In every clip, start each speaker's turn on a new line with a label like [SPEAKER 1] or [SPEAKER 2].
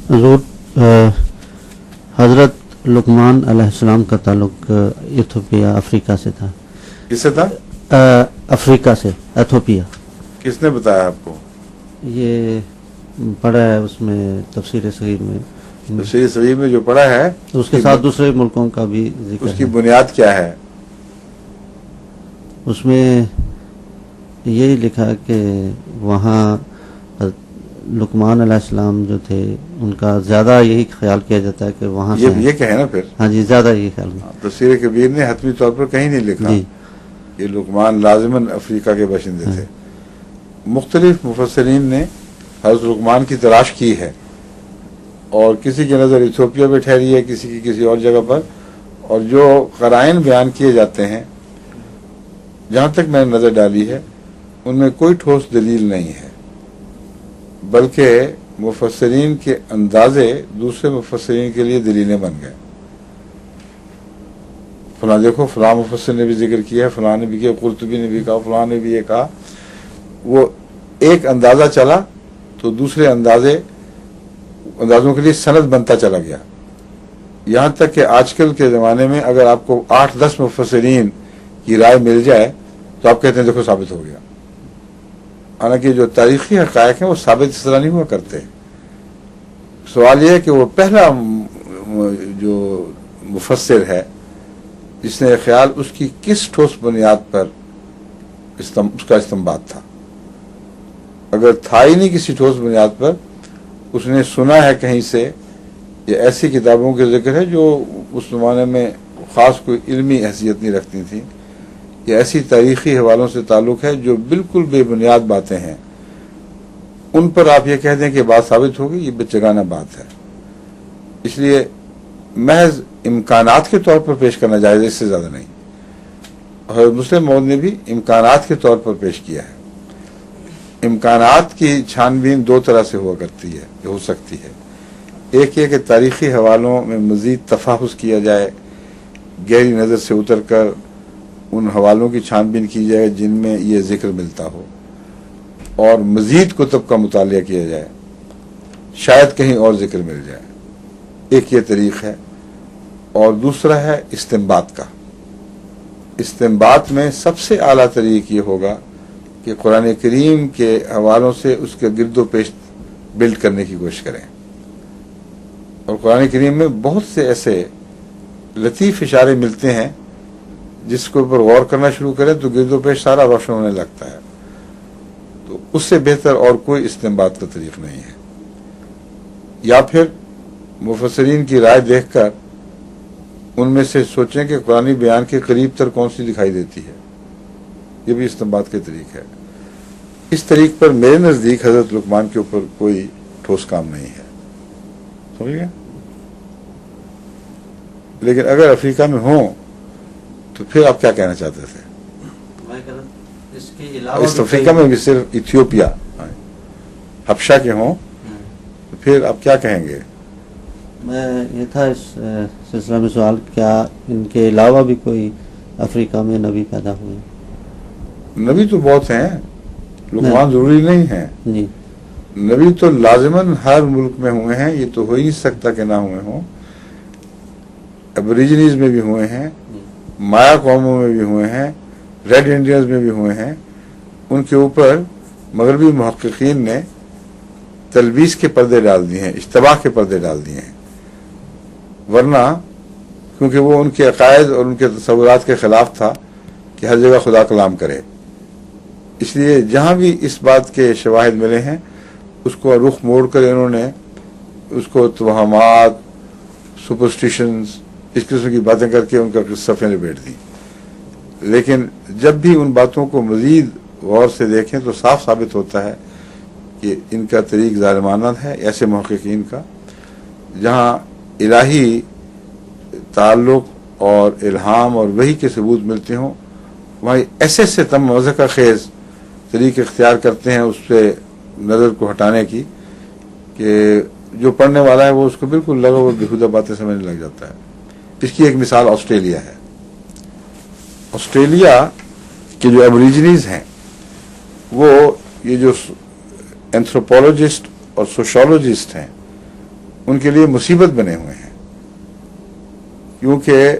[SPEAKER 1] حضور حضرت لقمان علیہ السلام کا تعلق ایتھوپیا افریقہ سے تھا.
[SPEAKER 2] کس سے تھا؟
[SPEAKER 1] افریقہ سے، ایتھوپیا.
[SPEAKER 2] کس نے بتایا آپ کو؟
[SPEAKER 1] یہ پڑھا ہے اس میں تفسیر صغیر میں.
[SPEAKER 2] تفسیر صغیر میں جو پڑھا ہے
[SPEAKER 1] اس کے ساتھ دوسرے ملکوں کا بھی ذکر ہے.
[SPEAKER 2] اس کی بنیاد کیا ہے؟
[SPEAKER 1] اس میں یہی لکھا کہ وہاں لقمان علیہ السلام جو تھے ان کا زیادہ یہی خیال کیا جاتا ہے کہ وہاں سے
[SPEAKER 2] یہ کہیں نا پھر.
[SPEAKER 1] ہاں جی، زیادہ یہی خیال.
[SPEAKER 2] تفسیر کبیر نے حتمی طور پر کہیں نہیں لکھا کہ لقمان لازماً افریقہ کے باشندے تھے. مختلف مفسرین نے حضرت لقمان کی تلاش کی ہے، اور کسی کی نظر ایتھوپیا پہ ٹھہری ہے، کسی کی کسی اور جگہ پر، اور جو قرائن بیان کیے جاتے ہیں جہاں تک میں نے نظر ڈالی ہے ان میں کوئی ٹھوس دلیل نہیں ہے، بلکہ مفسرین کے اندازے دوسرے مفسرین کے لیے دلیلیں بن گئے. فلاں دیکھو فلاں مفسر نے بھی ذکر کیا ہے، فلاں نے بھی کیا، قرطبی نے بھی کہا، فلاں نے بھی یہ کہا. وہ ایک اندازہ چلا تو دوسرے اندازوں کے لیے سند بنتا چلا گیا، یہاں تک کہ آج کل کے زمانے میں اگر آپ کو 8-10 مفسرین کی رائے مل جائے تو آپ کہتے ہیں دیکھو ثابت ہو گیا. حالانکہ جو تاریخی حقائق ہیں وہ ثابت اس طرح نہیں ہوا کرتے. سوال یہ ہے کہ وہ پہلا جو مفسر ہے جس نے خیال اس کی کس ٹھوس بنیاد پر اس کا استنباط تھا. اگر تھا ہی نہیں کسی ٹھوس بنیاد پر، اس نے سنا ہے کہیں سے، یہ ایسی کتابوں کے ذکر ہے جو اس زمانے میں خاص کوئی علمی حیثیت نہیں رکھتی تھیں، یہ ایسی تاریخی حوالوں سے تعلق ہے جو بالکل بے بنیاد باتیں ہیں، ان پر آپ یہ کہہ دیں کہ بات ثابت ہوگی، یہ بچگانہ بات ہے. اس لیے محض امکانات کے طور پر پیش کرنا جائز، اس سے زیادہ نہیں. حضرت مسلم موعود نے بھی امکانات کے طور پر پیش کیا ہے. امکانات کی چھان بین دو طرح سے ہوا کرتی ہے، ہو سکتی ہے. ایک یہ کہ تاریخی حوالوں میں مزید تفحص کیا جائے، گہری نظر سے اتر کر ان حوالوں کی چھان بین کی جائے جن میں یہ ذکر ملتا ہو، اور مزید کتب کا مطالعہ کیا جائے، شاید کہیں اور ذکر مل جائے. ایک یہ طریق ہے. اور دوسرا ہے استنباط کا. استنباط میں سب سے اعلیٰ طریق یہ ہوگا کہ قرآن کریم کے حوالوں سے اس کے گرد و پیش بلڈ کرنے کی کوشش کریں. اور قرآن کریم میں بہت سے ایسے لطیف اشارے ملتے ہیں جس کے اوپر غور کرنا شروع کریں تو گرد و پیش سارا روشن ہونے لگتا ہے. تو اس سے بہتر اور کوئی استنباط کا طریق نہیں ہے. یا پھر مفسرین کی رائے دیکھ کر ان میں سے سوچیں کہ قرآنی بیان کے قریب تر کون سی دکھائی دیتی ہے، یہ بھی استنباط کے طریق ہے. اس طریق پر میرے نزدیک حضرت لقمان کے اوپر کوئی ٹھوس کام نہیں ہے. سمجھ گئے؟ لیکن اگر افریقہ میں ہوں تو پھر آپ کیا کہنا چاہتے تھے؟ اس افریقہ میں صرف ایتھیوپیا حبشہ کے ہوں تو پھر آپ کیا کہیں گے؟
[SPEAKER 1] میں یہ تھا اس سلسلہ میں سوال، کیا ان کے علاوہ بھی کوئی افریقہ میں نبی پیدا ہوئے؟
[SPEAKER 2] نبی تو بہت ہیں، لقمان ضروری نہیں ہیں.
[SPEAKER 1] جی،
[SPEAKER 2] نبی تو لازماً ہر ملک میں ہوئے ہیں، یہ تو ہو ہی نہیں سکتا کہ نہ ہوئے ہوں. ابریجنیز میں بھی ہوئے ہیں، مایا قوموں میں بھی ہوئے ہیں، ریڈ انڈینز میں بھی ہوئے ہیں. ان کے اوپر مغربی محققین نے تلبیس کے پردے ڈال دیے ہیں، اشتباہ کے پردے ڈال دیے ہیں. ورنہ کیونکہ وہ ان کے عقائد اور ان کے تصورات کے خلاف تھا کہ ہر جگہ خدا کلام کرے، اس لیے جہاں بھی اس بات کے شواہد ملے ہیں اس کو رخ موڑ کر انہوں نے اس کو توہمات، سپرسٹیشنز، اس قسم کی باتیں کر کے ان کا صفحے لپیٹ دی. لیکن جب بھی ان باتوں کو مزید غور سے دیکھیں تو صاف ثابت ہوتا ہے کہ ان کا طریق ظالمانہ ہے، ایسے محققین کا جہاں الہی تعلق اور الہام اور وحی کے ثبوت ملتے ہوں، وہاں ایسے سے تم مذہقہ خیز طریق اختیار کرتے ہیں اس سے نظر کو ہٹانے کی کہ جو پڑھنے والا ہے وہ اس کو بالکل لغو اور بیہودہ باتیں سمجھنے لگ جاتا ہے. اس کی ایک مثال آسٹریلیا ہے. آسٹریلیا کے جو ایبوریجنیز ہیں وہ یہ جو اینتھروپولوجسٹ اور سوشولوجسٹ ہیں ان کے لیے مصیبت بنے ہوئے ہیں، کیونکہ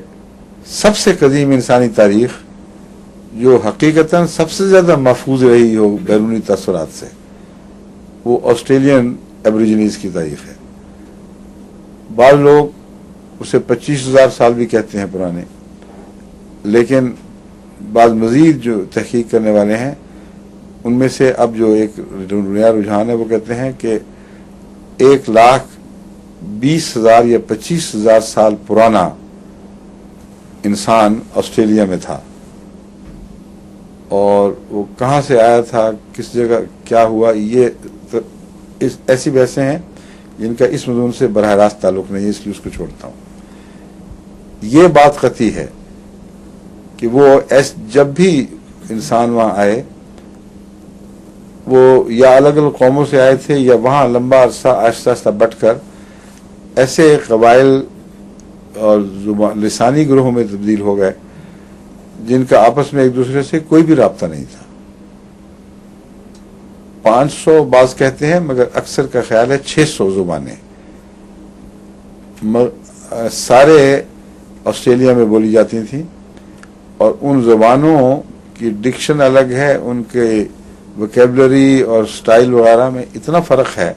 [SPEAKER 2] سب سے قدیم انسانی تاریخ جو حقیقتاً سب سے زیادہ محفوظ رہی ہو بیرونی تاثرات سے، وہ آسٹریلین ایبوریجنیز کی تاریخ ہے۔ بعض لوگ اسے 25,000 سال بھی کہتے ہیں پرانے، لیکن بعض مزید جو تحقیق کرنے والے ہیں ان میں سے اب جو ایک نیا رجحان ہے وہ کہتے ہیں کہ 1,20,000 یا 25,000 سال پرانا انسان آسٹریلیا میں تھا، اور وہ کہاں سے آیا تھا، کس جگہ کیا ہوا، یہ ایسی بحثیں ہیں جن کا اس مضمون سے براہ راست تعلق نہیں ہے، اس لیے اس کو چھوڑتا ہوں۔ یہ بات قطعی ہے کہ وہ جب بھی انسان وہاں آئے وہ یا الگ الگ قوموں سے آئے تھے، یا وہاں لمبا عرصہ آہستہ آہستہ بٹ کر ایسے قبائل اور لسانی گروہوں میں تبدیل ہو گئے جن کا آپس میں ایک دوسرے سے کوئی بھی رابطہ نہیں تھا۔ 500 بعض کہتے ہیں، مگر اکثر کا خیال ہے 600 زبانیں سارے آسٹریلیا میں بولی جاتی تھیں، اور ان زبانوں کی ڈکشن الگ ہے، ان کے ویکیبلری اور سٹائل وغیرہ میں اتنا فرق ہے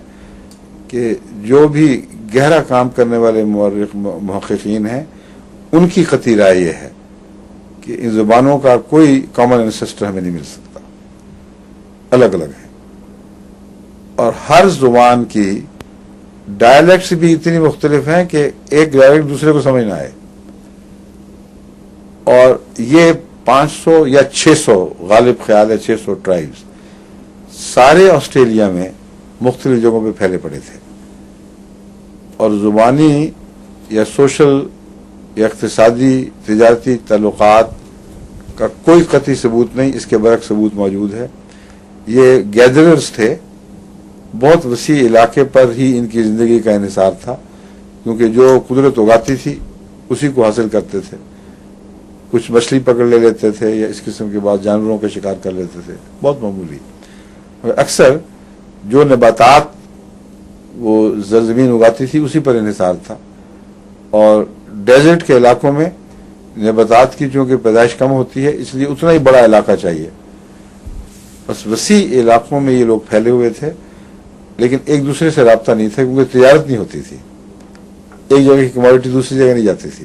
[SPEAKER 2] کہ جو بھی گہرا کام کرنے والے محققین ہیں ان کی قطعی رائے یہ ہے کہ ان زبانوں کا کوئی کامن انسسٹر ہمیں نہیں مل سکتا، الگ الگ ہیں، اور ہر زبان کی ڈائلیکٹس بھی اتنی مختلف ہیں کہ ایک ڈائلیکٹ دوسرے کو سمجھ نہ آئے، اور یہ 500 یا 600 غالب خیال ہے 600 ٹرائبز سارے آسٹریلیا میں مختلف جگہوں پہ پھیلے پڑے تھے، اور زبانی یا سوشل یا اقتصادی تجارتی تعلقات کا کوئی قطعی ثبوت نہیں، اس کے برعکس ثبوت موجود ہے۔ یہ گیدررز تھے، بہت وسیع علاقے پر ہی ان کی زندگی کا انحصار تھا، کیونکہ جو قدرت اگاتی تھی اسی کو حاصل کرتے تھے، کچھ مچھلی پکڑ لے لیتے تھے یا اس قسم کے بعد جانوروں کا شکار کر لیتے تھے، بہت معمولی۔ اکثر جو نباتات وہ زمین اگاتی تھی اسی پر انحصار تھا، اور ڈیزرٹ کے علاقوں میں نباتات کی چونکہ پیدائش کم ہوتی ہے اس لیے اتنا ہی بڑا علاقہ چاہیے، بس وسیع علاقوں میں یہ لوگ پھیلے ہوئے تھے، لیکن ایک دوسرے سے رابطہ نہیں تھا کیونکہ تجارت نہیں ہوتی تھی، ایک جگہ کی کموڈٹی دوسری جگہ نہیں جاتی تھی۔